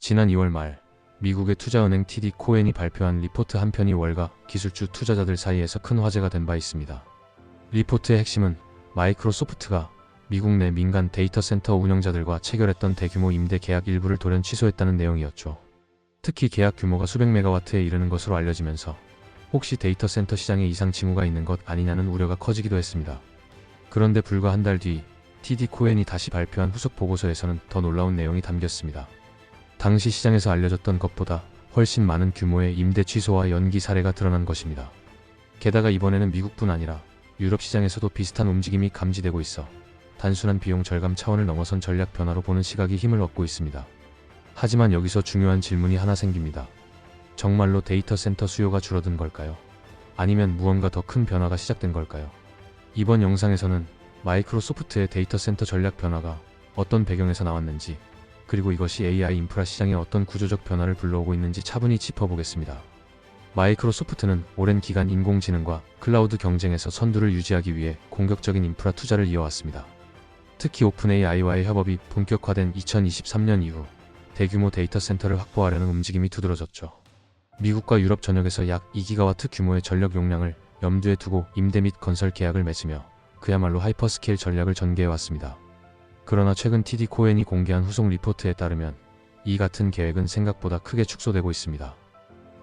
지난 2월 말 미국의 투자은행 TD 코엔이 발표한 리포트 한 편이 월가 기술주 투자자들 사이에서 큰 화제가 된 바 있습니다. 리포트의 핵심은 마이크로소프트가 미국 내 민간 데이터 센터 운영자들과 체결했던 대규모 임대 계약 일부를 돌연 취소했다는 내용이었죠. 특히 계약 규모가 수백 메가와트에 이르는 것으로 알려지면서 혹시 데이터 센터 시장에 이상 징후가 있는 것 아니냐는 우려가 커지기도 했습니다. 그런데 불과 한 달 뒤 TD 코엔이 다시 발표한 후속 보고서에서는 더 놀라운 내용이 담겼습니다. 당시 시장에서 알려졌던 것보다 훨씬 많은 규모의 임대 취소와 연기 사례가 드러난 것입니다. 게다가 이번에는 미국뿐 아니라 유럽 시장에서도 비슷한 움직임이 감지되고 있어 단순한 비용 절감 차원을 넘어선 전략 변화로 보는 시각이 힘을 얻고 있습니다. 하지만 여기서 중요한 질문이 하나 생깁니다. 정말로 데이터 센터 수요가 줄어든 걸까요? 아니면 무언가 더 큰 변화가 시작된 걸까요? 이번 영상에서는 마이크로소프트의 데이터 센터 전략 변화가 어떤 배경에서 나왔는지, 그리고 이것이 AI 인프라 시장에 어떤 구조적 변화를 불러오고 있는지 차분히 짚어보겠습니다. 마이크로소프트는 오랜 기간 인공지능과 클라우드 경쟁에서 선두를 유지하기 위해 공격적인 인프라 투자를 이어왔습니다. 특히 오픈 AI와의 협업이 본격화된 2023년 이후 대규모 데이터 센터를 확보하려는 움직임이 두드러졌죠. 미국과 유럽 전역에서 약 2기가와트 규모의 전력 용량을 염두에 두고 임대 및 건설 계약을 맺으며 그야말로 하이퍼스케일 전략을 전개해왔습니다. 그러나 최근 TD 코엔이 공개한 후속 리포트에 따르면 이 같은 계획은 생각보다 크게 축소되고 있습니다.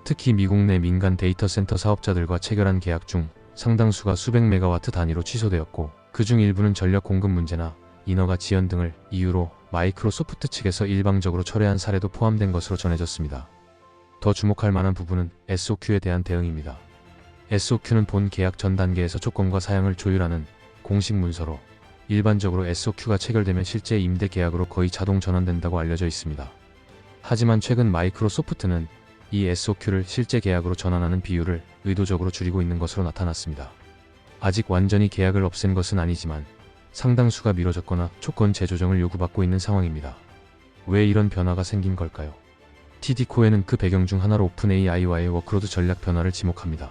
특히 미국 내 민간 데이터 센터 사업자들과 체결한 계약 중 상당수가 수백 메가와트 단위로 취소되었고, 그중 일부는 전력 공급 문제나 인허가 지연 등을 이유로 마이크로소프트 측에서 일방적으로 철회한 사례도 포함된 것으로 전해졌습니다. 더 주목할 만한 부분은 SOQ에 대한 대응입니다. SOQ는 본 계약 전 단계에서 조건과 사양을 조율하는 공식 문서로, 일반적으로 SOQ가 체결되면 실제 임대 계약으로 거의 자동 전환된다고 알려져 있습니다. 하지만 최근 마이크로소프트는 이 SOQ를 실제 계약으로 전환하는 비율을 의도적으로 줄이고 있는 것으로 나타났습니다. 아직 완전히 계약을 없앤 것은 아니지만 상당수가 미뤄졌거나 조건 재조정을 요구받고 있는 상황입니다. 왜 이런 변화가 생긴 걸까요? TD 코엔은 그 배경 중 하나로 오픈 AI와의 워크로드 전략 변화를 지목합니다.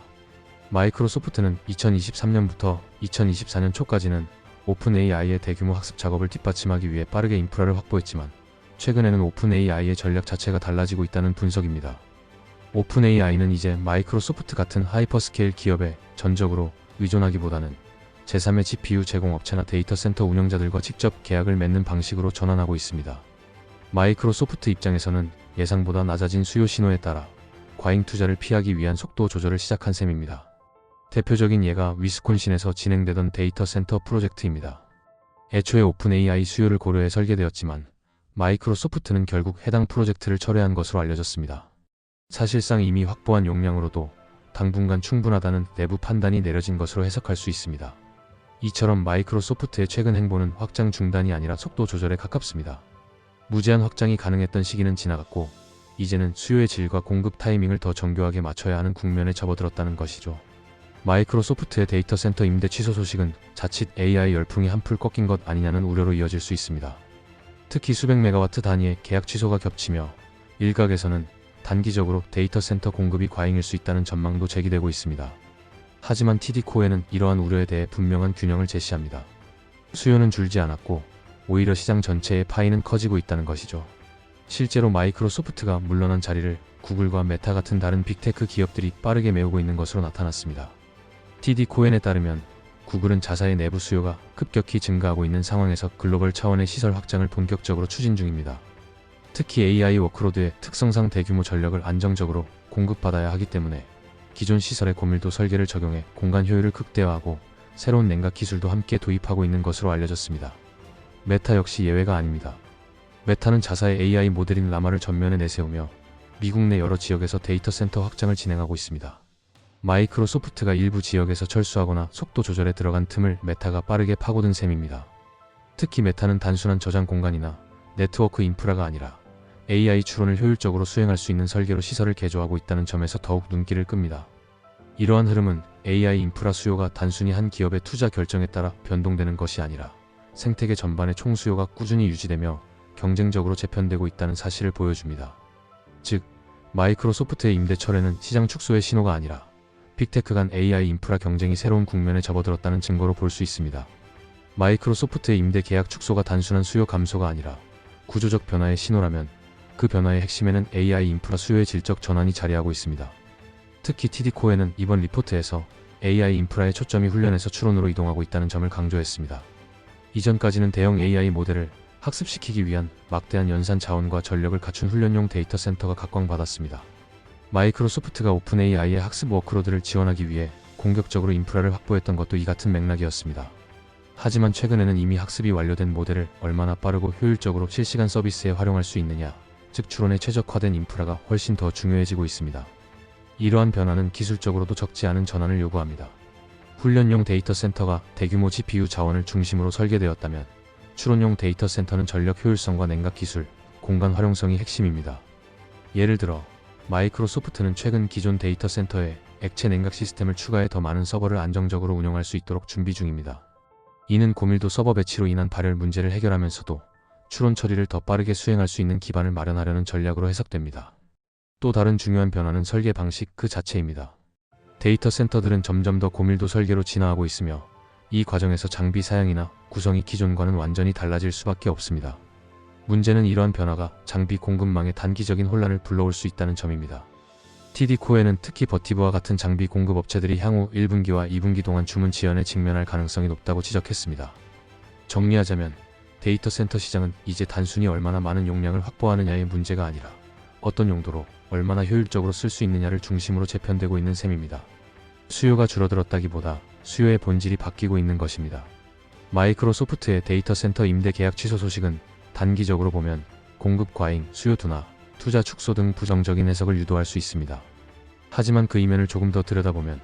마이크로소프트는 2023년부터 2024년 초까지는 오픈 AI의 대규모 학습 작업을 뒷받침하기 위해 빠르게 인프라를 확보했지만, 최근에는 오픈 AI의 전략 자체가 달라지고 있다는 분석입니다. 오픈 AI는 이제 마이크로소프트 같은 하이퍼스케일 기업에 전적으로 의존하기보다는 제3의 GPU 제공업체나 데이터 센터 운영자들과 직접 계약을 맺는 방식으로 전환하고 있습니다. 마이크로소프트 입장에서는 예상보다 낮아진 수요 신호에 따라 과잉 투자를 피하기 위한 속도 조절을 시작한 셈입니다. 대표적인 예가 위스콘신에서 진행되던 데이터 센터 프로젝트입니다. 애초에 오픈 AI 수요를 고려해 설계되었지만 마이크로소프트는 결국 해당 프로젝트를 철회한 것으로 알려졌습니다. 사실상 이미 확보한 용량으로도 당분간 충분하다는 내부 판단이 내려진 것으로 해석할 수 있습니다. 이처럼 마이크로소프트의 최근 행보는 확장 중단이 아니라 속도 조절에 가깝습니다. 무제한 확장이 가능했던 시기는 지나갔고, 이제는 수요의 질과 공급 타이밍을 더 정교하게 맞춰야 하는 국면에 접어들었다는 것이죠. 마이크로소프트의 데이터 센터 임대 취소 소식은 자칫 AI 열풍이 한풀 꺾인 것 아니냐는 우려로 이어질 수 있습니다. 특히 수백 메가와트 단위의 계약 취소가 겹치며 일각에서는 단기적으로 데이터 센터 공급이 과잉일 수 있다는 전망도 제기되고 있습니다. 하지만 TD 코엔은 이러한 우려에 대해 분명한 균형을 제시합니다. 수요는 줄지 않았고 오히려 시장 전체의 파이는 커지고 있다는 것이죠. 실제로 마이크로소프트가 물러난 자리를 구글과 메타 같은 다른 빅테크 기업들이 빠르게 메우고 있는 것으로 나타났습니다. TD 코엔에 따르면 구글은 자사의 내부 수요가 급격히 증가하고 있는 상황에서 글로벌 차원의 시설 확장을 본격적으로 추진 중입니다. 특히 AI 워크로드의 특성상 대규모 전력을 안정적으로 공급받아야 하기 때문에 기존 시설의 고밀도 설계를 적용해 공간 효율을 극대화하고 새로운 냉각 기술도 함께 도입하고 있는 것으로 알려졌습니다. 메타 역시 예외가 아닙니다. 메타는 자사의 AI 모델인 라마를 전면에 내세우며 미국 내 여러 지역에서 데이터 센터 확장을 진행하고 있습니다. 마이크로소프트가 일부 지역에서 철수하거나 속도 조절에 들어간 틈을 메타가 빠르게 파고든 셈입니다. 특히 메타는 단순한 저장 공간이나 네트워크 인프라가 아니라 AI 추론을 효율적으로 수행할 수 있는 설계로 시설을 개조하고 있다는 점에서 더욱 눈길을 끕니다. 이러한 흐름은 AI 인프라 수요가 단순히 한 기업의 투자 결정에 따라 변동되는 것이 아니라 생태계 전반의 총수요가 꾸준히 유지되며 경쟁적으로 재편되고 있다는 사실을 보여줍니다. 즉, 마이크로소프트의 임대 철회는 시장 축소의 신호가 아니라 빅테크 간 AI 인프라 경쟁이 새로운 국면에 접어들었다는 증거로 볼 수 있습니다. 마이크로소프트의 임대 계약 축소가 단순한 수요 감소가 아니라 구조적 변화의 신호라면 그 변화의 핵심에는 AI 인프라 수요의 질적 전환이 자리하고 있습니다. 특히 TD코에는 이번 리포트에서 AI 인프라의 초점이 훈련에서 추론으로 이동하고 있다는 점을 강조했습니다. 이전까지는 대형 AI 모델을 학습시키기 위한 막대한 연산 자원과 전력을 갖춘 훈련용 데이터 센터가 각광받았습니다. 마이크로소프트가 오픈 AI의 학습 워크로드를 지원하기 위해 공격적으로 인프라를 확보했던 것도 이 같은 맥락이었습니다. 하지만 최근에는 이미 학습이 완료된 모델을 얼마나 빠르고 효율적으로 실시간 서비스에 활용할 수 있느냐, 즉 추론에 최적화된 인프라가 훨씬 더 중요해지고 있습니다. 이러한 변화는 기술적으로도 적지 않은 전환을 요구합니다. 훈련용 데이터 센터가 대규모 GPU 자원을 중심으로 설계되었다면 추론용 데이터 센터는 전력 효율성과 냉각 기술, 공간 활용성이 핵심입니다. 예를 들어 마이크로소프트는 최근 기존 데이터 센터에 액체 냉각 시스템을 추가해 더 많은 서버를 안정적으로 운영할 수 있도록 준비 중입니다. 이는 고밀도 서버 배치로 인한 발열 문제를 해결하면서도 추론 처리를 더 빠르게 수행할 수 있는 기반을 마련하려는 전략으로 해석됩니다. 또 다른 중요한 변화는 설계 방식 그 자체입니다. 데이터 센터들은 점점 더 고밀도 설계로 진화하고 있으며 이 과정에서 장비 사양이나 구성이 기존과는 완전히 달라질 수밖에 없습니다. 문제는 이러한 변화가 장비 공급망에 단기적인 혼란을 불러올 수 있다는 점입니다. TD코에는 특히 버티브와 같은 장비 공급 업체들이 향후 1분기와 2분기 동안 주문 지연에 직면할 가능성이 높다고 지적했습니다. 정리하자면 데이터 센터 시장은 이제 단순히 얼마나 많은 용량을 확보하느냐의 문제가 아니라 어떤 용도로 얼마나 효율적으로 쓸 수 있느냐를 중심으로 재편되고 있는 셈입니다. 수요가 줄어들었다기보다 수요의 본질이 바뀌고 있는 것입니다. 마이크로소프트의 데이터 센터 임대 계약 취소 소식은 단기적으로 보면 공급 과잉, 수요 둔화, 투자 축소 등 부정적인 해석을 유도할 수 있습니다. 하지만 그 이면을 조금 더 들여다보면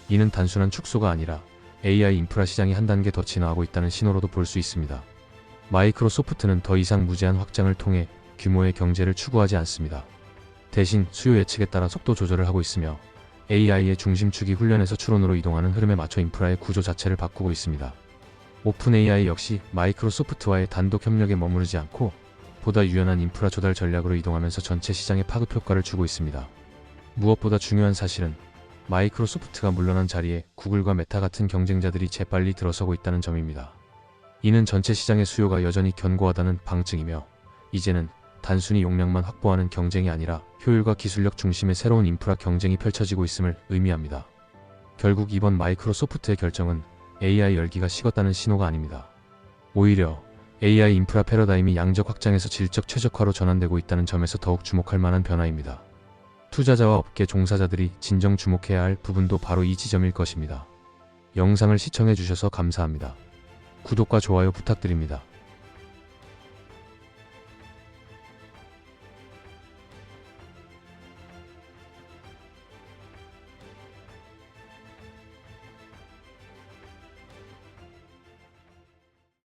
이는 단순한 축소가 아니라 AI 인프라 시장이 한 단계 더 진화하고 있다는 신호로도 볼 수 있습니다. 마이크로소프트는 더 이상 무제한 확장을 통해 규모의 경제를 추구하지 않습니다. 대신 수요 예측에 따라 속도 조절을 하고 있으며 AI의 중심축이 훈련에서 추론으로 이동하는 흐름에 맞춰 인프라의 구조 자체를 바꾸고 있습니다. 오픈 AI 역시 마이크로소프트와의 단독 협력에 머무르지 않고 보다 유연한 인프라 조달 전략으로 이동하면서 전체 시장에 파급 효과를 주고 있습니다. 무엇보다 중요한 사실은 마이크로소프트가 물러난 자리에 구글과 메타 같은 경쟁자들이 재빨리 들어서고 있다는 점입니다. 이는 전체 시장의 수요가 여전히 견고하다는 방증이며 이제는 단순히 용량만 확보하는 경쟁이 아니라 효율과 기술력 중심의 새로운 인프라 경쟁이 펼쳐지고 있음을 의미합니다. 결국 이번 마이크로소프트의 결정은 AI 열기가 식었다는 신호가 아닙니다. 오히려 AI 인프라 패러다임이 양적 확장에서 질적 최적화로 전환되고 있다는 점에서 더욱 주목할 만한 변화입니다. 투자자와 업계 종사자들이 진정 주목해야 할 부분도 바로 이 지점일 것입니다. 영상을 시청해 주셔서 감사합니다. 구독과 좋아요 부탁드립니다.